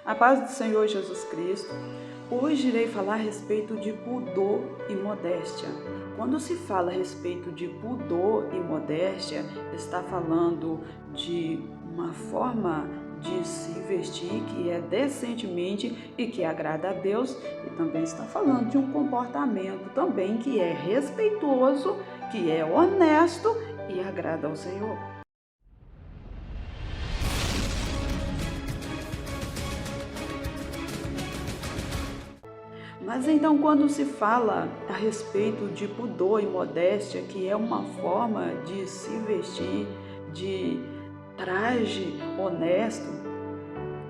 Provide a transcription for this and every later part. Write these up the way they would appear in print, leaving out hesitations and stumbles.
A paz do Senhor Jesus Cristo. Hoje irei falar a respeito de pudor e modéstia. Quando se fala a respeito de pudor e modéstia, está falando de uma forma de se vestir que é decentemente e que agrada a Deus, e também está falando de um comportamento também que é respeitoso, que é honesto e agrada ao Senhor. Mas então, quando se fala a respeito de pudor e modéstia, que é uma forma de se vestir, de traje honesto,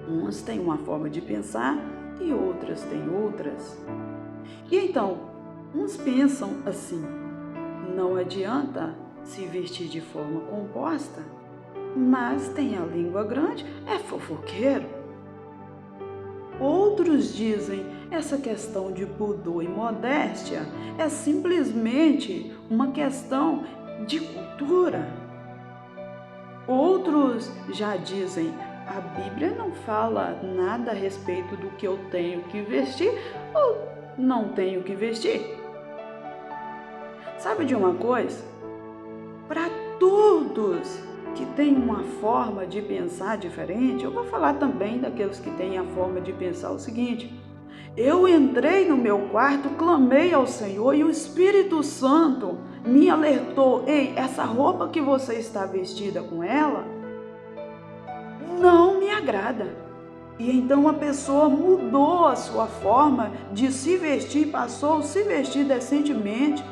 uns têm uma forma de pensar e outras têm outras. E então, uns pensam assim: não adianta se vestir de forma composta, mas tem a língua grande, é fofoqueiro. Outros dizem essa questão de pudor e modéstia é simplesmente uma questão de cultura. Outros já dizem a Bíblia não fala nada a respeito do que eu tenho que vestir ou não tenho que vestir. Sabe de uma coisa? Para todos que têm uma forma de pensar diferente, eu vou falar também daqueles que têm a forma de pensar o seguinte: eu entrei no meu quarto, clamei ao Senhor e o Espírito Santo me alertou: ei, essa roupa que você está vestida com ela não me agrada. E então a pessoa mudou a sua forma de se vestir, passou a se vestir decentemente,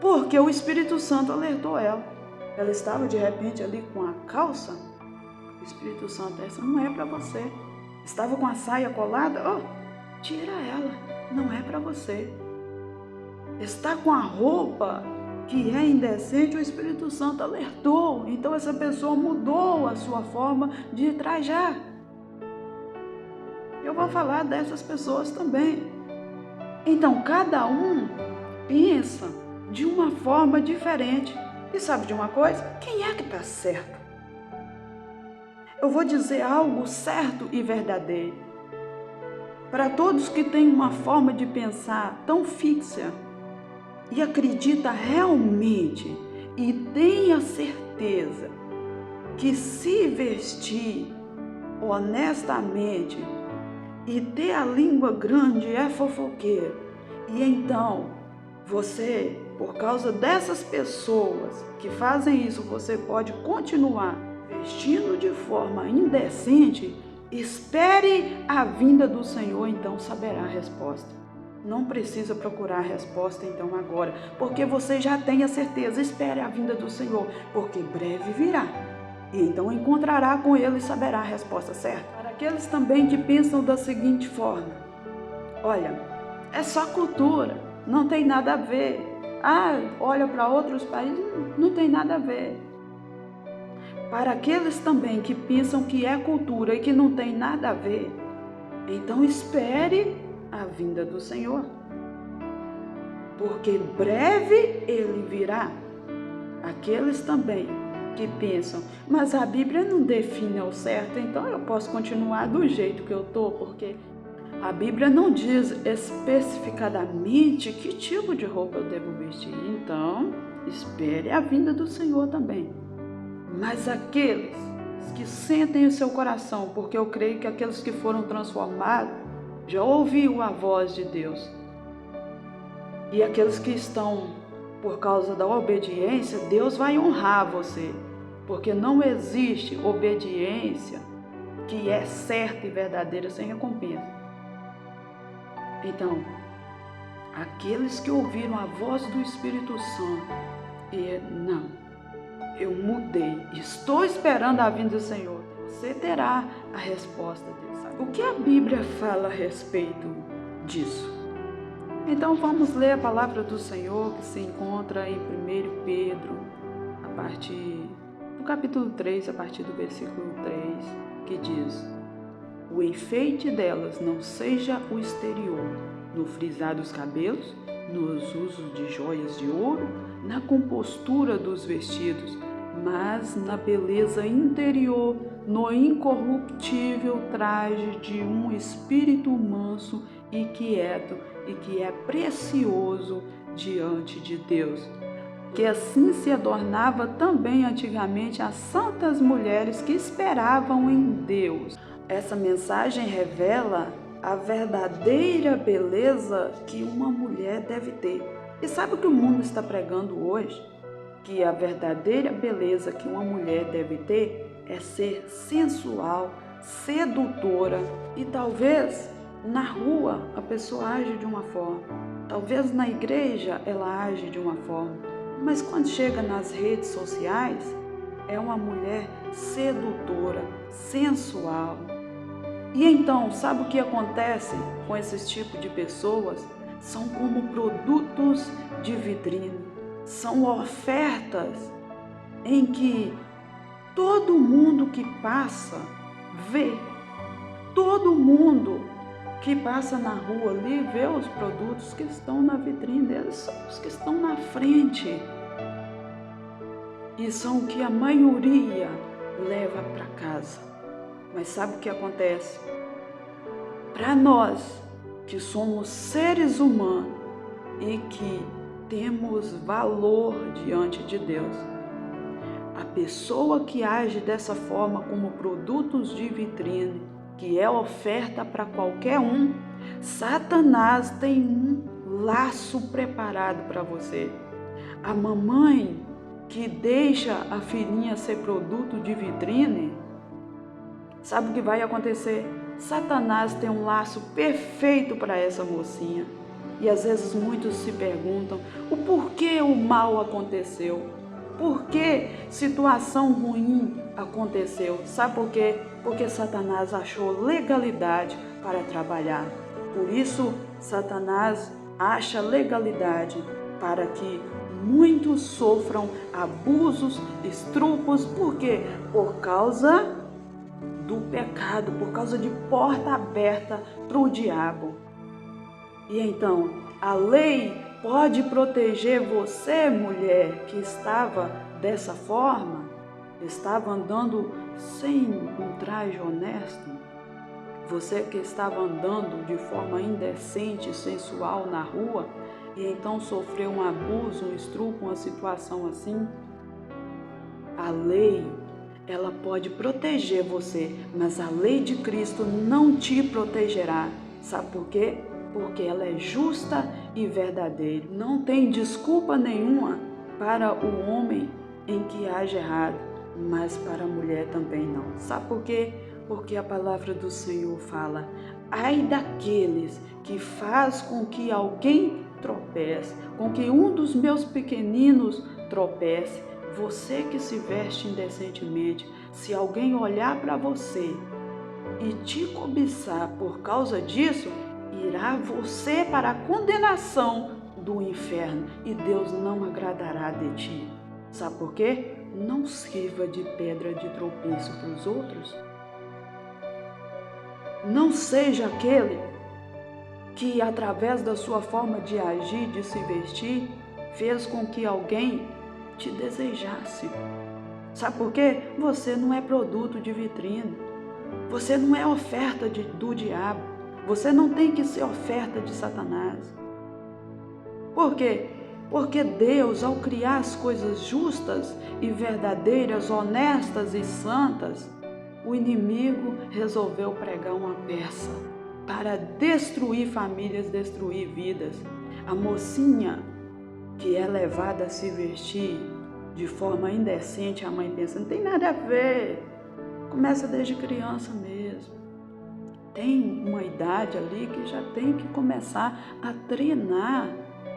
porque o Espírito Santo alertou ela. Ela estava de repente ali com a calça. O Espírito Santo, essa não é para você. Estava com a saia colada, tira ela, não é para você. Está com a roupa que é indecente, o Espírito Santo alertou. Então essa pessoa mudou a sua forma de trajar. Eu vou falar dessas pessoas também. Então cada um pensa de uma forma diferente. E sabe de uma coisa? Quem é que está certo? Eu vou dizer algo certo e verdadeiro. Para todos que têm uma forma de pensar tão fixa e acredita realmente e tenha certeza que se vestir honestamente e ter a língua grande é fofoqueiro. E então você, por causa dessas pessoas que fazem isso, você pode continuar vestindo de forma indecente. Espere a vinda do Senhor, então saberá a resposta. Não precisa procurar a resposta então agora, porque você já tem a certeza. Espere a vinda do Senhor, porque breve virá. E então encontrará com Ele e saberá a resposta certa. Para aqueles também que pensam da seguinte forma: olha, é só cultura, não tem nada a ver. Olha para outros países, não tem nada a ver. Para aqueles também que pensam que é cultura e que não tem nada a ver, então espere a vinda do Senhor, porque breve Ele virá. Aqueles também que pensam, mas a Bíblia não define ao certo, então eu posso continuar do jeito que eu estou, porque a Bíblia não diz especificadamente que tipo de roupa eu devo vestir. Então, espere a vinda do Senhor também. Mas aqueles que sentem o seu coração, porque eu creio que aqueles que foram transformados já ouviram a voz de Deus. E aqueles que estão por causa da obediência, Deus vai honrar você, porque não existe obediência que é certa e verdadeira sem recompensa. Então, aqueles que ouviram a voz do Espírito Santo e não, eu mudei, estou esperando a vinda do Senhor, você terá a resposta dele. O que a Bíblia fala a respeito disso? Então vamos ler a palavra do Senhor que se encontra em 1 Pedro, a partir do capítulo 3, a partir do versículo 3, que diz: o enfeite delas não seja o exterior, no frisar dos cabelos, nos usos de joias de ouro, na compostura dos vestidos, mas na beleza interior no incorruptível traje de um espírito manso e quieto, e que é precioso diante de Deus. Que assim se adornava também antigamente as santas mulheres que esperavam em Deus. Essa mensagem revela a verdadeira beleza que uma mulher deve ter. E sabe o que o mundo está pregando hoje? Que a verdadeira beleza que uma mulher deve ter é ser sensual, sedutora. E talvez na rua a pessoa age de uma forma, talvez na igreja ela age de uma forma, mas quando chega nas redes sociais é uma mulher sedutora, sensual. E então, sabe o que acontece com esses tipos de pessoas? São como produtos de vitrine, são ofertas em que todo mundo que passa vê, todo mundo que passa na rua ali vê os produtos que estão na vitrine deles, são os que estão na frente. E são o que a maioria leva para casa. Mas sabe o que acontece? Para nós que somos seres humanos e que temos valor diante de Deus, a pessoa que age dessa forma como produtos de vitrine, que é oferta para qualquer um, Satanás tem um laço preparado para você. A mamãe que deixa a filhinha ser produto de vitrine, sabe o que vai acontecer? Satanás tem um laço perfeito para essa mocinha. E às vezes muitos se perguntam o porquê o mal aconteceu. Por que situação ruim aconteceu? Sabe por quê? Porque Satanás achou legalidade para trabalhar. Por isso, Satanás acha legalidade para que muitos sofram abusos, estrupos. Por quê? Por causa do pecado, por causa de porta aberta para o diabo. E então, a lei pode proteger você, mulher, que estava dessa forma, estava andando sem um traje honesto, você que estava andando de forma indecente, sensual na rua, e então sofreu um abuso, um estupro, uma situação assim. A lei, ela pode proteger você, mas a lei de Cristo não te protegerá. Sabe por quê? Porque ela é justa e verdadeira. Não tem desculpa nenhuma para o homem em que age errado, mas para a mulher também não. Sabe por quê? Porque a palavra do Senhor fala: ai daqueles que faz com que alguém tropece, com que um dos meus pequeninos tropece. Você que se veste indecentemente, se alguém olhar para você e te cobiçar por causa disso, irá você para a condenação do inferno e Deus não agradará de ti. Sabe por quê? Não sirva de pedra de tropeço para os outros. Não seja aquele que, através da sua forma de agir, de se vestir, fez com que alguém te desejasse. Sabe por quê? Você não é produto de vitrine. Você não é oferta do diabo. Você não tem que ser oferta de Satanás. Por quê? Porque Deus, ao criar as coisas justas e verdadeiras, honestas e santas, o inimigo resolveu pregar uma peça para destruir famílias, destruir vidas. A mocinha que é levada a se vestir de forma indecente, a mãe pensa, não tem nada a ver. Começa desde criança mesmo. Tem uma idade ali que já tem que começar a treinar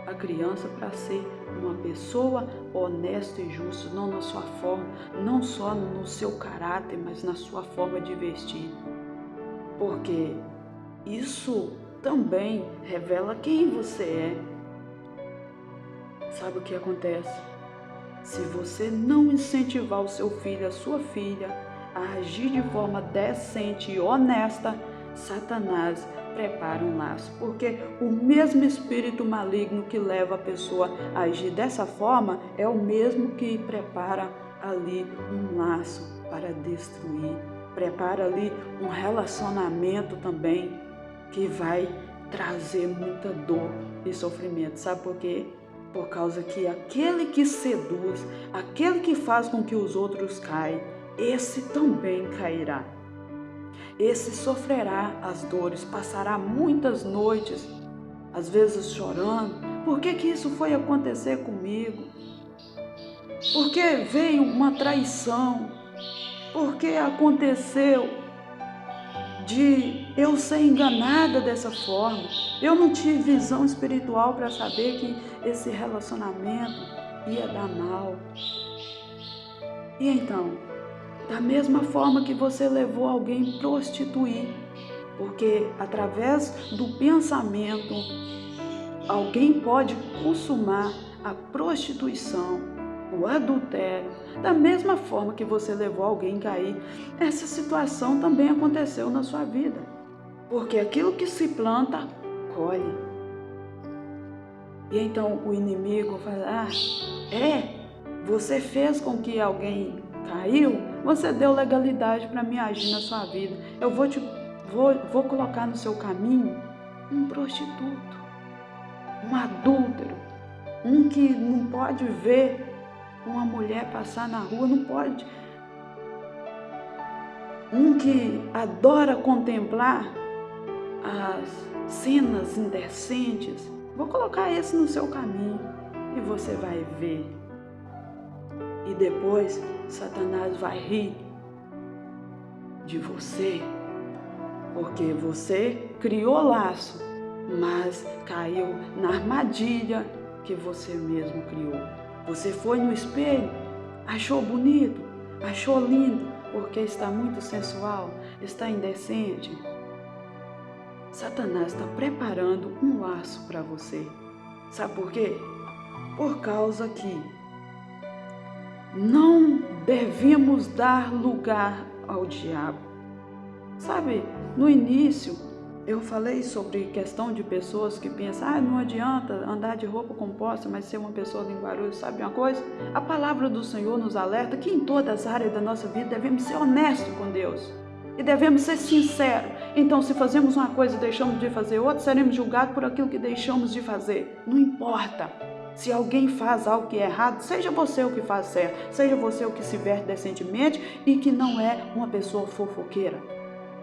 a criança para ser uma pessoa honesta e justa, não na sua forma, não só no seu caráter, mas na sua forma de vestir. Porque isso também revela quem você é. Sabe o que acontece? Se você não incentivar o seu filho, a sua filha, a agir de forma decente e honesta, Satanás prepara um laço, porque o mesmo espírito maligno que leva a pessoa a agir dessa forma é o mesmo que prepara ali um laço para destruir prepara ali um relacionamento também que vai trazer muita dor e sofrimento. Sabe por quê? Por causa que aquele que seduz, aquele que faz com que os outros caiam, esse também cairá. Esse sofrerá as dores, passará muitas noites, às vezes chorando. Por que isso foi acontecer comigo? Porque veio uma traição? Porque aconteceu de eu ser enganada dessa forma? Eu não tive visão espiritual para saber que esse relacionamento ia dar mal. E então, da mesma forma que você levou alguém a prostituir, porque através do pensamento alguém pode consumar a prostituição, o adultério, da mesma forma que você levou alguém a cair, essa situação também aconteceu na sua vida. Porque aquilo que se planta, colhe. E então o inimigo fala, você fez com que alguém caiu, você deu legalidade para me agir na sua vida. Eu vou colocar no seu caminho um prostituto, um adúltero, um que não pode ver uma mulher passar na rua, não pode. Um que adora contemplar as cenas indecentes. Vou colocar esse no seu caminho e você vai ver. E depois Satanás vai rir de você, porque você criou laço, mas caiu na armadilha que você mesmo criou. Você foi no espelho, achou bonito, achou lindo, porque está muito sensual, está indecente. Satanás está preparando um laço para você. Sabe por quê? Por causa que não devemos dar lugar ao diabo. Sabe, no início eu falei sobre questão de pessoas que pensam, não adianta andar de roupa composta, mas ser uma pessoa linguaruda. Sabe uma coisa? A palavra do Senhor nos alerta que em todas as áreas da nossa vida devemos ser honestos com Deus. E devemos ser sinceros. Então, se fazemos uma coisa e deixamos de fazer outra, seremos julgados por aquilo que deixamos de fazer. Não importa. Se alguém faz algo que é errado, seja você o que faz certo, seja você o que se veste decentemente e que não é uma pessoa fofoqueira.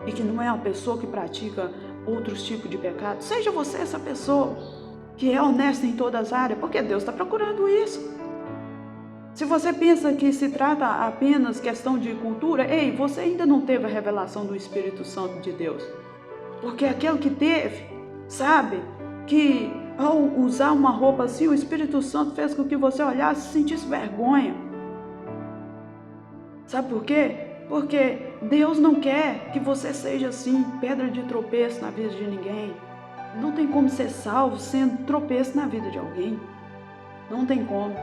E que não é uma pessoa que pratica outros tipos de pecado. Seja você essa pessoa que é honesta em todas as áreas, porque Deus está procurando isso. Se você pensa que se trata apenas questão de cultura, você ainda não teve a revelação do Espírito Santo de Deus. Porque aquele que teve, sabe, que ao usar uma roupa assim, o Espírito Santo fez com que você olhasse e sentisse vergonha. Sabe por quê? Porque Deus não quer que você seja assim, pedra de tropeço na vida de ninguém. Não tem como ser salvo sendo tropeço na vida de alguém. Não tem como.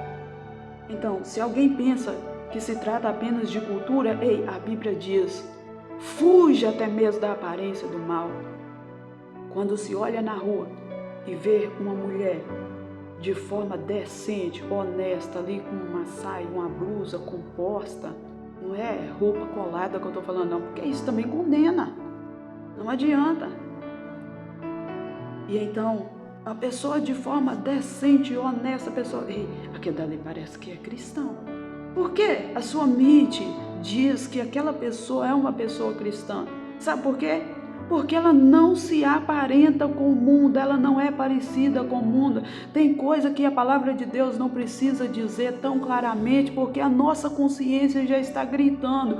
Então, se alguém pensa que se trata apenas de cultura, a Bíblia diz, fuja até mesmo da aparência do mal. Quando se olha na rua e vê uma mulher de forma decente, honesta, ali com uma saia, uma blusa composta, não é roupa colada que eu estou falando não, porque isso também condena. Não adianta. E então, a pessoa de forma decente e honesta, a pessoa, aquele dali parece que é cristão. Por quê? A sua mente diz que aquela pessoa é uma pessoa cristã. Sabe por quê? Porque ela não se aparenta com o mundo, ela não é parecida com o mundo. Tem coisa que a palavra de Deus não precisa dizer tão claramente, porque a nossa consciência já está gritando.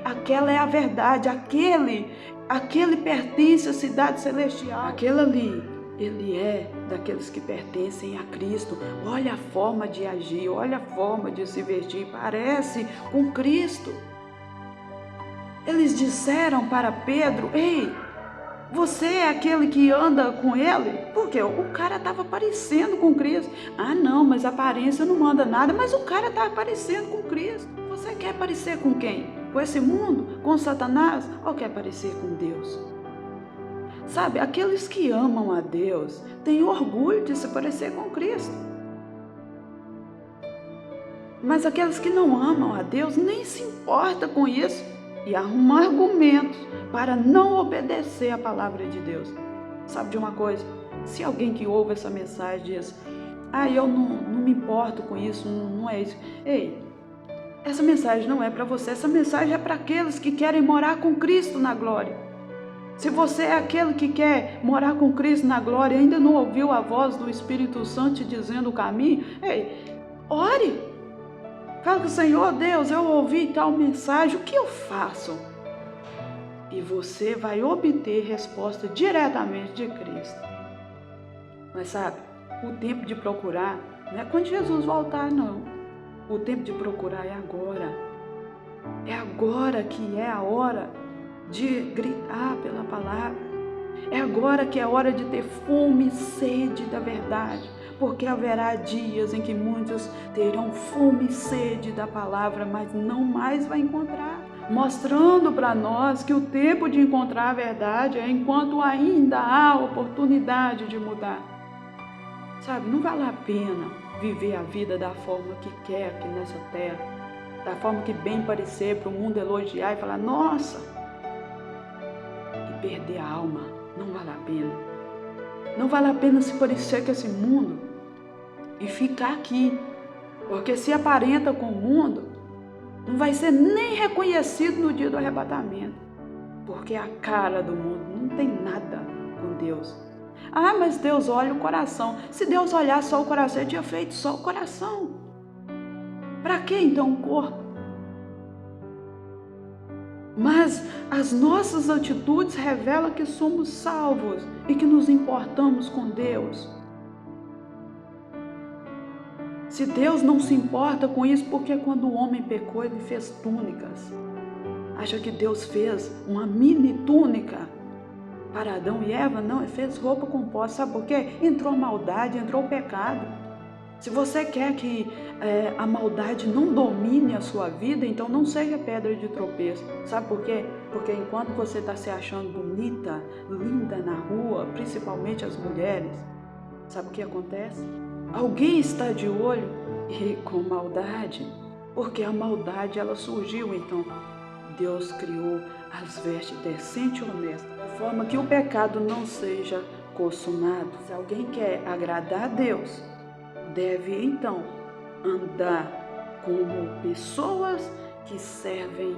Aquela é a verdade, aquele pertence à cidade celestial. Aquele ali, ele é daqueles que pertencem a Cristo. Olha a forma de agir, olha a forma de se vestir, parece com Cristo. Eles disseram para Pedro, você é aquele que anda com ele? Porque o cara estava parecendo com Cristo. Não, mas a aparência não manda nada, mas o cara está parecendo com Cristo. Você quer parecer com quem? Com esse mundo? Com Satanás? Ou quer parecer com Deus? Sabe, aqueles que amam a Deus têm orgulho de se parecer com Cristo. Mas aqueles que não amam a Deus nem se importam com isso. e arruma argumentos para não obedecer a palavra de Deus. Sabe de uma coisa? Se alguém que ouve essa mensagem diz: eu não me importo com isso, não é isso. Ei, essa mensagem não é para você, essa mensagem é para aqueles que querem morar com Cristo na glória. Se você é aquele que quer morar com Cristo na glória e ainda não ouviu a voz do Espírito Santo te dizendo o caminho, ei, ore. Fala com o Senhor: Deus, eu ouvi tal mensagem, o que eu faço? E você vai obter resposta diretamente de Cristo. Mas sabe, o tempo de procurar não é quando Jesus voltar, não. O tempo de procurar é agora. É agora que é a hora de gritar pela palavra. É agora que é a hora de ter fome e sede da verdade. Porque haverá dias em que muitos terão fome e sede da palavra, mas não mais vai encontrar. Mostrando para nós que o tempo de encontrar a verdade é enquanto ainda há oportunidade de mudar. Sabe, não vale a pena viver a vida da forma que quer aqui nessa terra, da forma que bem parecer, para o mundo elogiar e falar: nossa, e perder a alma. Não vale a pena. Não vale a pena se parecer com esse mundo e ficar aqui, porque se aparenta com o mundo, não vai ser nem reconhecido no dia do arrebatamento, porque a cara do mundo não tem nada com Deus. Mas Deus olha o coração. Se Deus olhasse só o coração, Ele tinha feito só o coração. Para que então o corpo? Mas as nossas atitudes revelam que somos salvos e que nos importamos com Deus. Se Deus não se importa com isso, porque quando o homem pecou, Ele fez túnicas. Acha que Deus fez uma mini túnica para Adão e Eva? Não, Ele fez roupa composta. Sabe por quê? Entrou a maldade, entrou o pecado. Se você quer que a maldade não domine a sua vida, então não seja pedra de tropeço. Sabe por quê? Porque enquanto você está se achando bonita, linda na rua, principalmente as mulheres, sabe o que acontece? Alguém está de olho e com maldade, porque a maldade ela surgiu. Então Deus criou as vestes decentes e honestas, de forma que o pecado não seja consumado. Se alguém quer agradar a Deus, deve então andar como pessoas que servem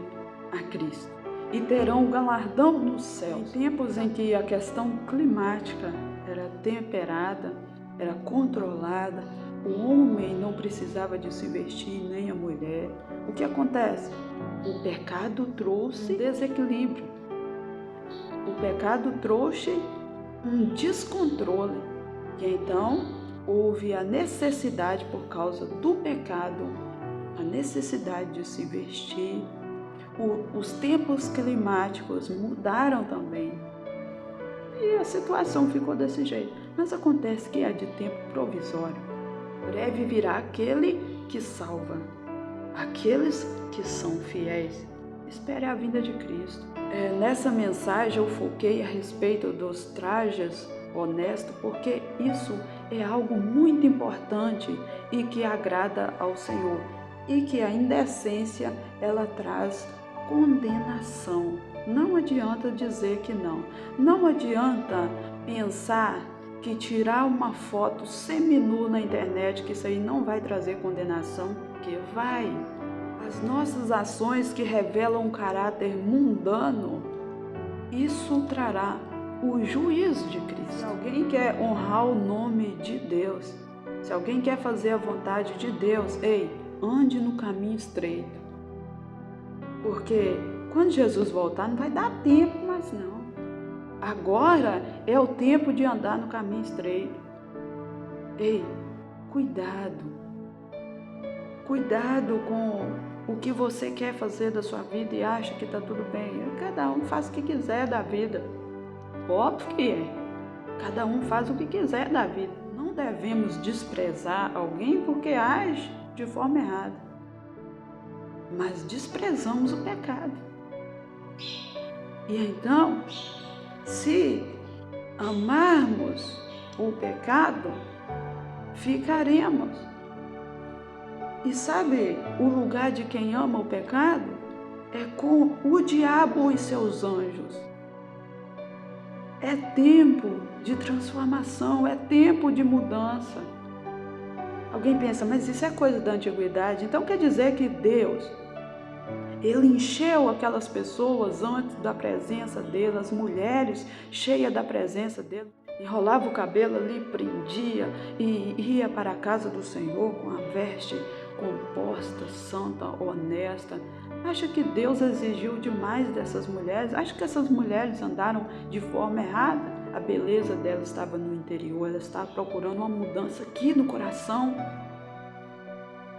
a Cristo e terão um galardão no céu. Em tempos em que a questão climática era temperada, era controlada, o homem não precisava de se vestir, nem a mulher. O que acontece? O pecado trouxe desequilíbrio. O pecado trouxe um descontrole. E então houve a necessidade, por causa do pecado, a necessidade de se vestir. Os tempos climáticos mudaram também. E a situação ficou desse jeito. Mas acontece que é de tempo provisório. Breve virá aquele que salva, aqueles que são fiéis. Espere a vinda de Cristo. Nessa mensagem eu foquei a respeito dos trajes honestos, porque isso é algo muito importante e que agrada ao Senhor. E que a indecência, ela traz condenação. Não adianta dizer que não. Não adianta pensar que tirar uma foto seminua na internet, que isso aí não vai trazer condenação, que vai. As nossas ações que revelam um caráter mundano, isso trará o juízo de Cristo. Se alguém quer honrar o nome de Deus, se alguém quer fazer a vontade de Deus, ande no caminho estreito. Porque quando Jesus voltar, não vai dar tempo mais não. Agora é o tempo de andar no caminho estreito. Cuidado. Cuidado com o que você quer fazer da sua vida e acha que está tudo bem. Cada um faz o que quiser da vida. Óbvio que é. Cada um faz o que quiser da vida. Não devemos desprezar alguém porque age de forma errada. Mas desprezamos o pecado. E então, se amarmos o pecado, ficaremos. E sabe o lugar de quem ama o pecado? é com o diabo e seus anjos. É tempo de transformação, é tempo de mudança. Alguém pensa, mas isso é coisa da antiguidade. Então quer dizer que Deus, Ele encheu aquelas pessoas antes da presença dele, as mulheres cheias da presença dele, enrolava o cabelo ali, prendia e ia para a casa do Senhor com a veste composta, santa, honesta. Acha que Deus exigiu demais dessas mulheres? Acha que essas mulheres andaram de forma errada? A beleza dela estava no interior, ela estava procurando uma mudança aqui no coração.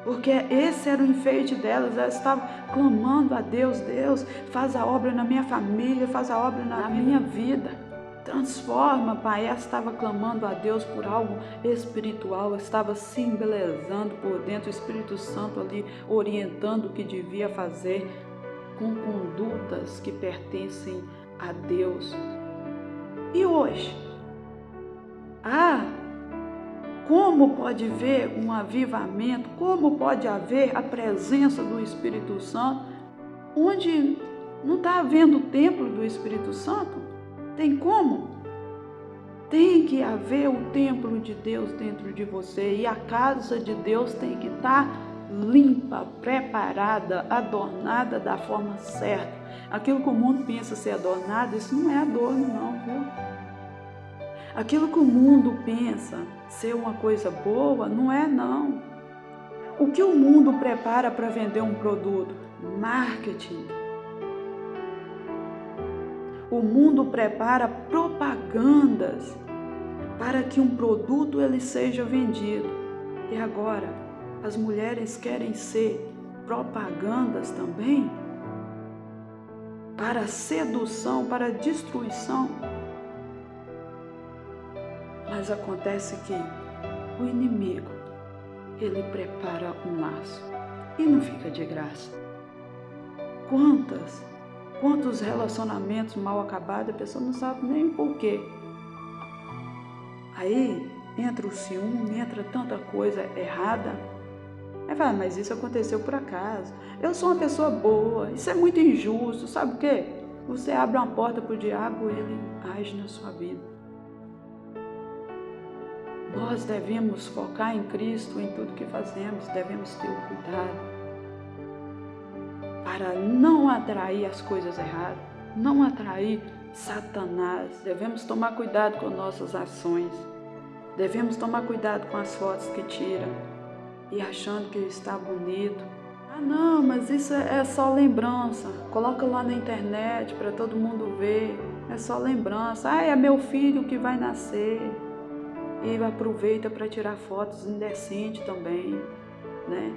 Porque esse era o enfeite delas, elas estavam clamando a Deus, Deus, faz a obra na minha família, faz a obra na minha vida. Transforma, Pai. Ela estava clamando a Deus por algo espiritual, estava se embelezando por dentro, o Espírito Santo ali orientando o que devia fazer com condutas que pertencem a Deus. E hoje? Como pode haver um avivamento? Como pode haver a presença do Espírito Santo onde não está havendo o templo do Espírito Santo? Tem como? Tem que haver o templo de Deus dentro de você e a casa de Deus tem que estar limpa, preparada, adornada da forma certa. Aquilo que o mundo pensa ser adornado, isso não é adorno não, viu? Aquilo que o mundo pensa ser uma coisa boa, não é não. O que o mundo prepara para vender um produto? Marketing. O mundo prepara propagandas para que um produto ele seja vendido. E agora, as mulheres querem ser propagandas também? Para sedução, para destruição. Mas acontece que o inimigo, ele prepara um laço e não fica de graça. Quantos relacionamentos mal acabados, a pessoa não sabe nem por quê. Aí entra o ciúme, entra tanta coisa errada. Aí fala, mas isso aconteceu por acaso. Eu sou uma pessoa boa, isso é muito injusto, sabe o quê? Você abre uma porta para o diabo, ele age na sua vida. Nós devemos focar em Cristo em tudo que fazemos, devemos ter o cuidado para não atrair as coisas erradas, não atrair Satanás. Devemos tomar cuidado com nossas ações, devemos tomar cuidado com as fotos que tiram e achando que está bonito. Não, mas isso é só lembrança, coloca lá na internet para todo mundo ver, é só lembrança. É meu filho que vai nascer. E aproveita para tirar fotos indecentes também, né?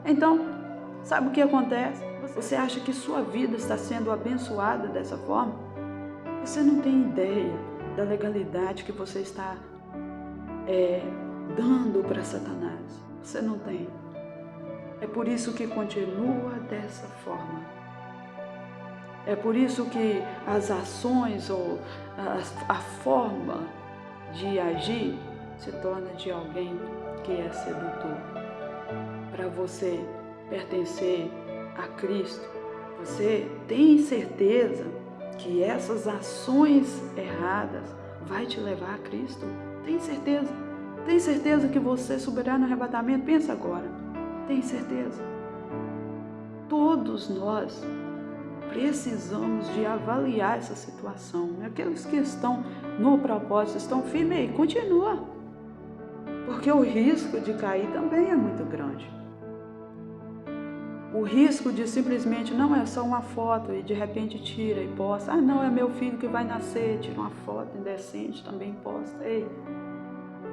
Então, sabe o que acontece? Você acha que sua vida está sendo abençoada dessa forma? Você não tem ideia da legalidade que você está dando para Satanás. Você não tem. É por isso que continua dessa forma. É por isso que as ações ou a forma de agir se torna de alguém que é sedutor. Para você pertencer a Cristo, você tem certeza que essas ações erradas vai te levar a Cristo? Tem certeza? Tem certeza que você subirá no arrebatamento? Pensa agora. Tem certeza? Todos nós precisamos de avaliar essa situação. Aqueles que estão no propósito, estão firmes aí, continua. Porque o risco de cair também é muito grande. O risco de simplesmente não é só uma foto e de repente tira e posta. Não, é meu filho que vai nascer, tira uma foto indecente, também posta. Ei,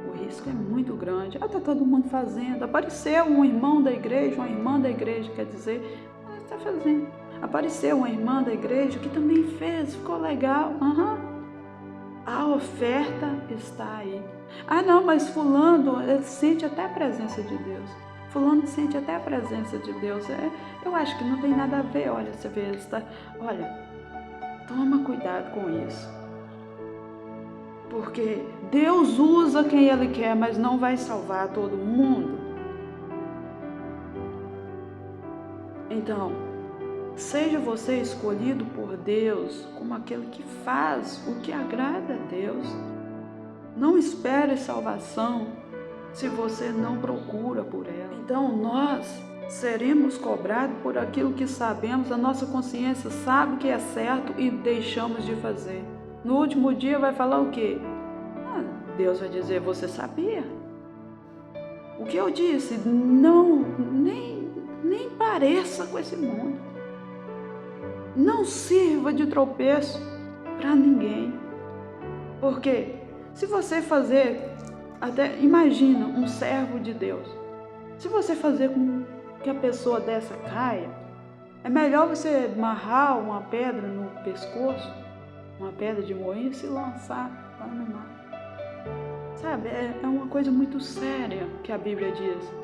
o risco é muito grande. Está todo mundo fazendo. Apareceu um irmão da igreja, uma irmã da igreja, quer dizer, está fazendo. Apareceu uma irmã da igreja que também fez, ficou legal. A oferta está aí. Não, mas fulano, ele sente até a presença de Deus. Fulano sente até a presença de Deus. Eu acho que não tem nada a ver. Olha, você vê, ele está... Olha, toma cuidado com isso. Porque Deus usa quem Ele quer, mas não vai salvar todo mundo. Então, Seja você escolhido por Deus como aquele que faz o que agrada a Deus. Não espere salvação se você não procura por ela. Então nós seremos cobrados por aquilo que sabemos, a nossa consciência sabe que é certo e deixamos de fazer. No último dia vai falar o quê? Deus vai dizer, você sabia? O que eu disse, não, nem pareça com esse mundo. Não sirva de tropeço para ninguém. Porque se você fazer, até imagina um servo de Deus, se você fazer com que a pessoa dessa caia, é melhor você amarrar uma pedra no pescoço, uma pedra de moinho, e se lançar lá no mar. Sabe, é uma coisa muito séria que a Bíblia diz.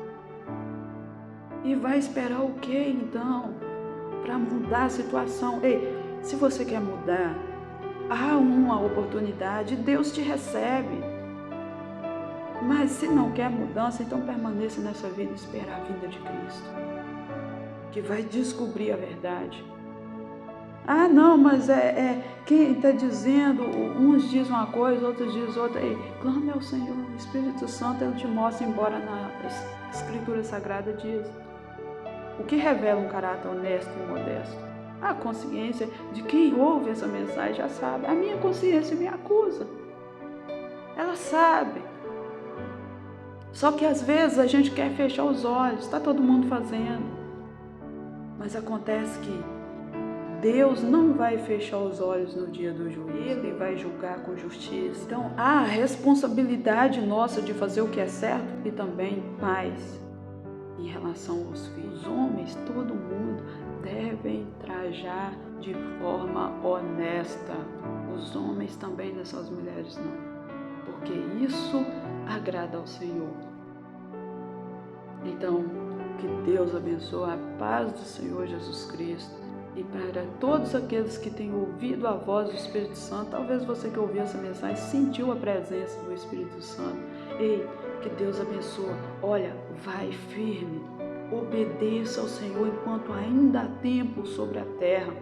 E vai esperar o que então? Para mudar a situação. Ei, se você quer mudar, há uma oportunidade, Deus te recebe. Mas se não quer mudança, então permaneça nessa vida e esperar a vinda de Cristo, que vai descobrir a verdade. Não, mas quem está dizendo, uns dizem uma coisa, outros dizem outra. Ei, clame ao Senhor, o Espírito Santo, Ele te mostra, embora na Escritura Sagrada diz. O que revela um caráter honesto e modesto? A consciência de quem ouve essa mensagem já sabe. A minha consciência me acusa. Ela sabe. Só que às vezes a gente quer fechar os olhos, está todo mundo fazendo. Mas acontece que Deus não vai fechar os olhos no dia do juízo, Ele vai julgar com justiça. Então, há a responsabilidade nossa de fazer o que é certo e também paz em relação aos filhos. Os homens, todo mundo, devem trajar de forma honesta. Os homens também, não são as mulheres, não. Porque isso agrada ao Senhor. Então, que Deus abençoe a paz do Senhor Jesus Cristo. E para todos aqueles que têm ouvido a voz do Espírito Santo, talvez você que ouviu essa mensagem sentiu a presença do Espírito Santo. Ei, que Deus abençoe. Olha, vai firme. Obedeça ao Senhor enquanto ainda há tempo sobre a terra.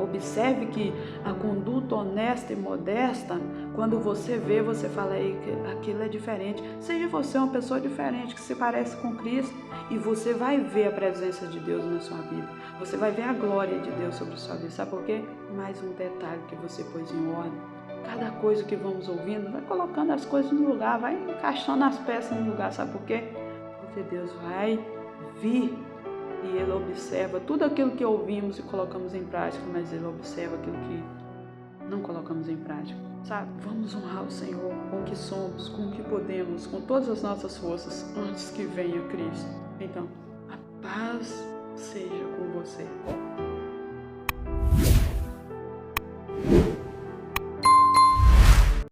Observe que a conduta honesta e modesta, quando você vê, você fala, ei, aquilo é diferente. Seja você uma pessoa diferente, que se parece com Cristo, e você vai ver a presença de Deus na sua vida. Você vai ver a glória de Deus sobre a sua vida. Sabe por quê? Mais um detalhe que você pôs em ordem. Cada coisa que vamos ouvindo, vai colocando as coisas no lugar, vai encaixando as peças no lugar. Sabe por quê? Porque Deus vai vir. E Ele observa tudo aquilo que ouvimos e colocamos em prática, mas Ele observa aquilo que não colocamos em prática, sabe? Vamos honrar o Senhor com o que somos, com o que podemos, com todas as nossas forças, antes que venha Cristo. Então, a paz seja com você.